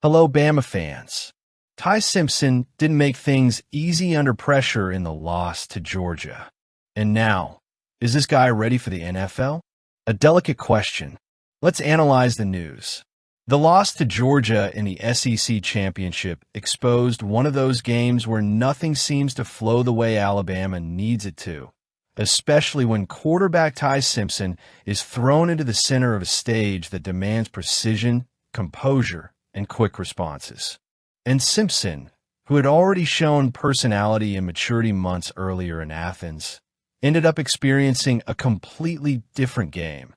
Hello, Bama fans. Ty Simpson didn't make things easy under pressure in the loss to Georgia. And now, is this guy ready for the NFL? A delicate question. Let's analyze the news. The loss to Georgia in the SEC championship exposed one of those games where nothing seems to flow the way Alabama needs it to, especially when quarterback Ty Simpson is thrown into the center of a stage that demands precision, composure, and quick responses. And Simpson, who had already shown personality and maturity months earlier in Athens, ended up experiencing a completely different game,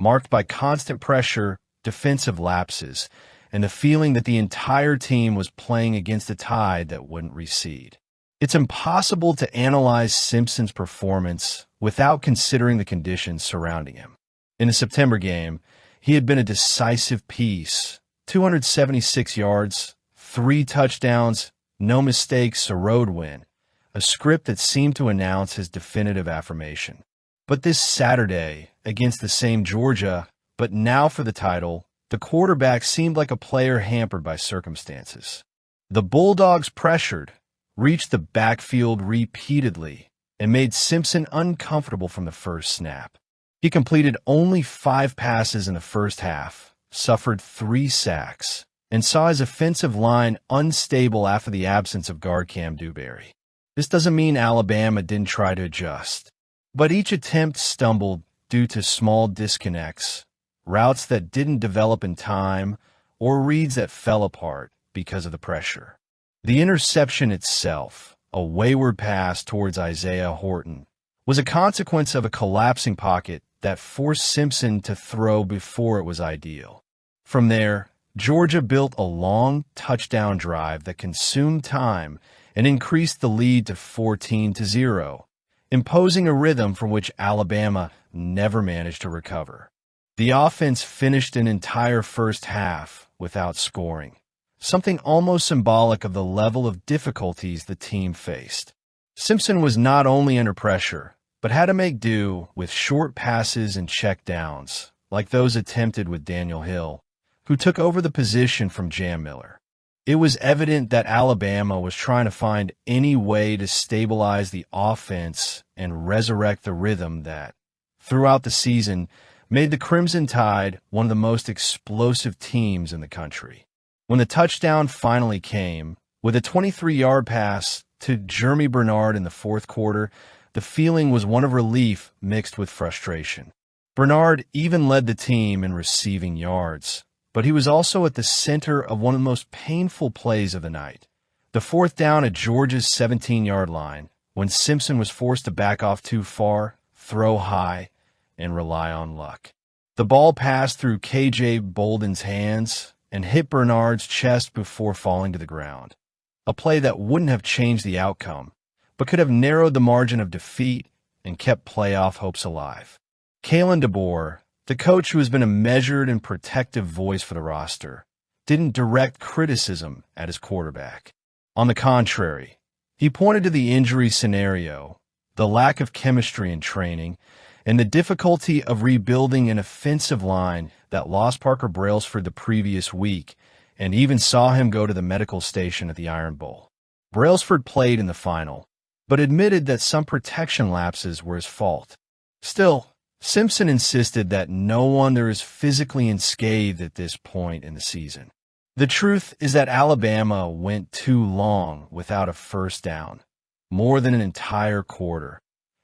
marked by constant pressure, defensive lapses, and the feeling that the entire team was playing against a tide that wouldn't recede. It's impossible to analyze Simpson's performance without considering the conditions surrounding him. In the September game, he had been a decisive piece: 276 yards, 3 touchdowns, no mistakes, a road win, a script that seemed to announce his definitive affirmation. But this Saturday, against the same Georgia, but now for the title, the quarterback seemed like a player hampered by circumstances. The Bulldogs pressured, reached the backfield repeatedly, and made Simpson uncomfortable from the first snap. He completed only 5 passes in the first half, suffered 3 sacks, and saw his offensive line unstable after the absence of guard Cam Dewberry. This doesn't mean Alabama didn't try to adjust, but each attempt stumbled due to small disconnects, routes that didn't develop in time, or reads that fell apart because of the pressure. The interception itself, a wayward pass towards Isaiah Horton, was a consequence of a collapsing pocket that forced Simpson to throw before it was ideal. From there, Georgia built a long touchdown drive that consumed time and increased the lead to 14-0, imposing a rhythm from which Alabama never managed to recover. The offense finished an entire first half without scoring, something almost symbolic of the level of difficulties the team faced. Simpson was not only under pressure, but had to make do with short passes and check downs, like those attempted with Daniel Hill, who took over the position from Jam Miller. It was evident that Alabama was trying to find any way to stabilize the offense and resurrect the rhythm that, throughout the season, made the Crimson Tide one of the most explosive teams in the country. When the touchdown finally came, with a 23-yard pass to Jeremy Bernard in the fourth quarter, the feeling was one of relief mixed with frustration. Bernard even led the team in receiving yards, but he was also at the center of one of the most painful plays of the night. The fourth down at Georgia's 17-yard line, when Simpson was forced to back off too far, throw high, and rely on luck. The ball passed through K.J. Bolden's hands and hit Bernard's chest before falling to the ground. A play that wouldn't have changed the outcome, but could have narrowed the margin of defeat and kept playoff hopes alive. Kalen DeBoer, the coach who has been a measured and protective voice for the roster, didn't direct criticism at his quarterback. On the contrary, he pointed to the injury scenario, the lack of chemistry in training, and the difficulty of rebuilding an offensive line that lost Parker Brailsford the previous week and even saw him go to the medical station at the Iron Bowl. Brailsford played in the final, but admitted that some protection lapses were his fault. Still, Simpson insisted that no one there is physically unscathed at this point in the season. The truth is that Alabama went too long without a first down, more than an entire quarter.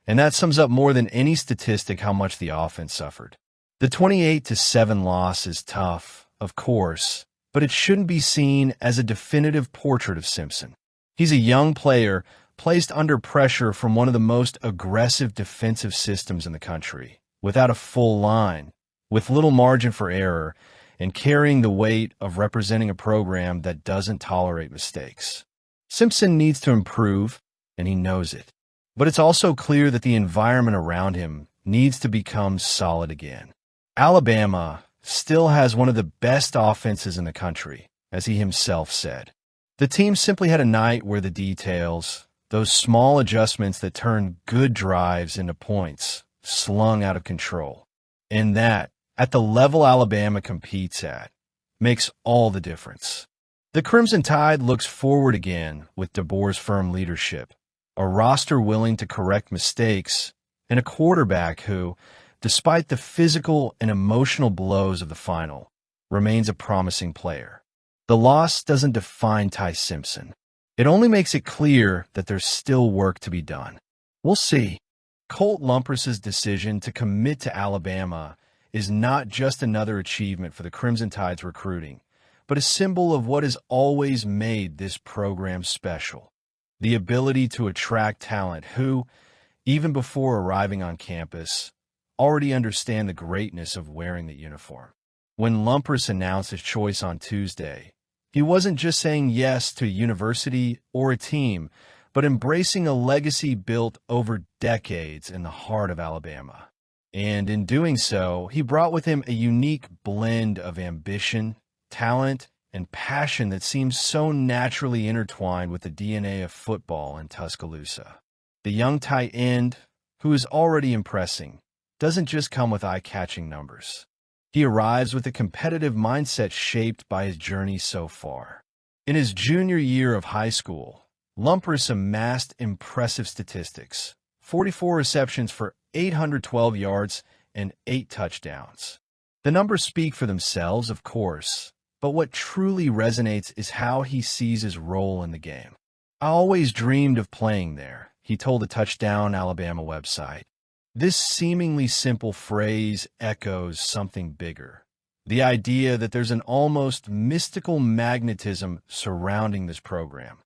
And that sums up more than any statistic how much the offense suffered. The 28-7 loss is tough, of course, but it shouldn't be seen as a definitive portrait of Simpson. He's a young player placed under pressure from one of the most aggressive defensive systems in the country, without a full line, with little margin for error, and carrying the weight of representing a program that doesn't tolerate mistakes. Simpson needs to improve, and he knows it. But it's also clear that the environment around him needs to become solid again. Alabama still has one of the best offenses in the country, as he himself said. The team simply had a night where the details, those small adjustments that turn good drives into points, slung out of control. And that, at the level Alabama competes at, makes all the difference. The Crimson Tide looks forward again with DeBoer's firm leadership, a roster willing to correct mistakes, and a quarterback who, despite the physical and emotional blows of the final, remains a promising player. The loss doesn't define Ty Simpson. It only makes it clear that there's still work to be done. We'll see. Colt Lumpers's decision to commit to Alabama is not just another achievement for the Crimson Tide's recruiting, but a symbol of what has always made this program special: the ability to attract talent who, even before arriving on campus, already understand the greatness of wearing the uniform. When Lumpers announced his choice on Tuesday, he wasn't just saying yes to a university or a team, but embracing a legacy built over decades in the heart of Alabama. And in doing so, he brought with him a unique blend of ambition, talent, and passion that seems so naturally intertwined with the DNA of football in Tuscaloosa. The young tight end, who is already impressing, doesn't just come with eye-catching numbers. He arrives with a competitive mindset shaped by his journey so far. In his junior year of high school, Lumpers amassed impressive statistics: 44 receptions for 812 yards and 8 touchdowns. The numbers speak for themselves, of course, but what truly resonates is how he sees his role in the game. "I always dreamed of playing there," he told the Touchdown Alabama website. This seemingly simple phrase echoes something bigger: the idea that there's an almost mystical magnetism surrounding this program,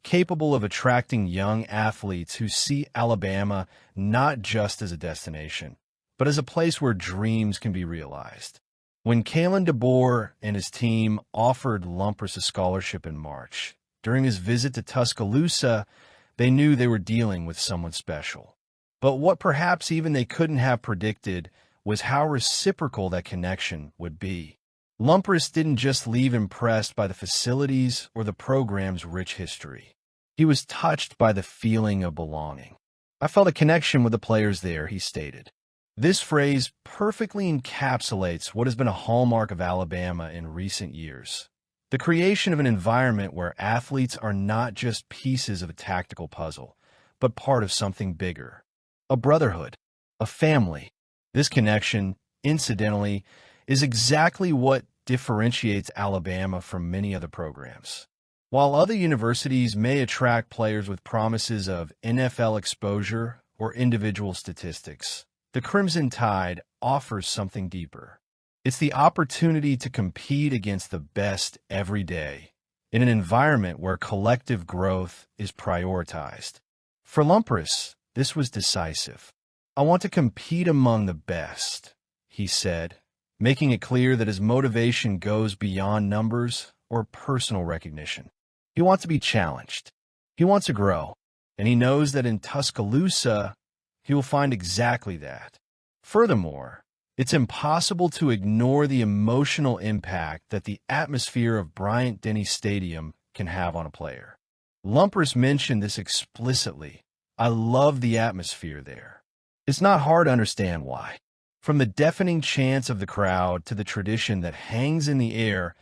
capable of attracting young athletes who see Alabama not just as a destination, but as a place where dreams can be realized. When Kalen DeBoer and his team offered Lumpers a scholarship in March, during his visit to Tuscaloosa, they knew they were dealing with someone special. But what perhaps even they couldn't have predicted was how reciprocal that connection would be. Lumpers didn't just leave impressed by the facilities or the program's rich history. He was touched by the feeling of belonging. "I felt a connection with the players there," he stated. This phrase perfectly encapsulates what has been a hallmark of Alabama in recent years: the creation of an environment where athletes are not just pieces of a tactical puzzle, but part of something bigger. A brotherhood, a family. This connection, incidentally, is exactly what differentiates Alabama from many other programs. While other universities may attract players with promises of NFL exposure or individual statistics, the Crimson Tide offers something deeper. It's the opportunity to compete against the best every day in an environment where collective growth is prioritized. For Lumpers, this was decisive. "I want to compete among the best," he said, making it clear that his motivation goes beyond numbers or personal recognition. He wants to be challenged. He wants to grow. And he knows that in Tuscaloosa, he will find exactly that. Furthermore, it's impossible to ignore the emotional impact that the atmosphere of Bryant-Denny Stadium can have on a player. Lumpers mentioned this explicitly. "I love the atmosphere there." It's not hard to understand why. From the deafening chants of the crowd to the tradition that hangs in the air,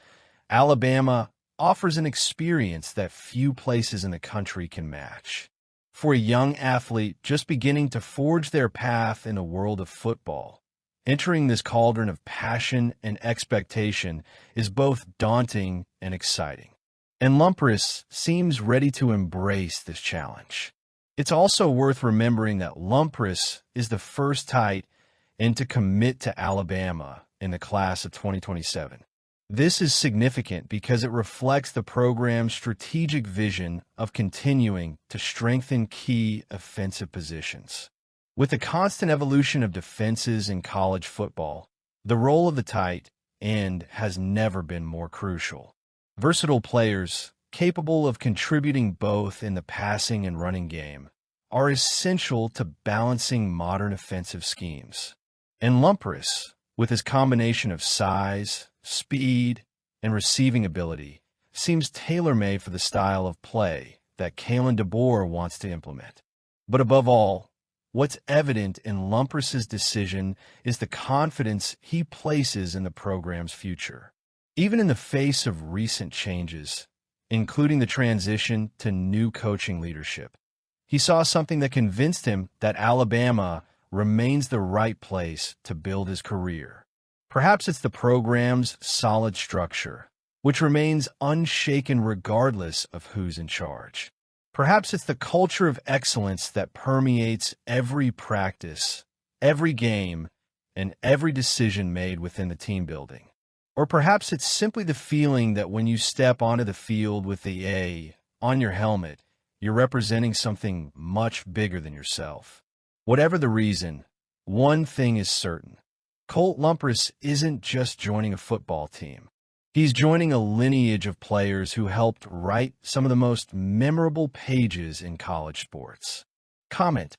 Alabama offers an experience that few places in the country can match. For a young athlete just beginning to forge their path in a world of football, entering this cauldron of passion and expectation is both daunting and exciting. And Lumpers seems ready to embrace this challenge. It's also worth remembering that Lumpers is the first tight end to commit to Alabama in the class of 2027. This is significant because it reflects the program's strategic vision of continuing to strengthen key offensive positions. With the constant evolution of defenses in college football, the role of the tight end has never been more crucial. Versatile players, capable of contributing both in the passing and running game, are essential to balancing modern offensive schemes. And Lumpers, with his combination of size, speed, and receiving ability, seems tailor-made for the style of play that Kalen DeBoer wants to implement. But above all, what's evident in Lumpers' decision is the confidence he places in the program's future. Even in the face of recent changes, including the transition to new coaching leadership. He saw something that convinced him that Alabama remains the right place to build his career. Perhaps it's the program's solid structure, which remains unshaken regardless of who's in charge. Perhaps it's the culture of excellence that permeates every practice, every game, and every decision made within the team building. Or perhaps it's simply the feeling that when you step onto the field with the A on your helmet, you're representing something much bigger than yourself. Whatever the reason, one thing is certain. Colt Lumpers isn't just joining a football team. He's joining a lineage of players who helped write some of the most memorable pages in college sports. Comment,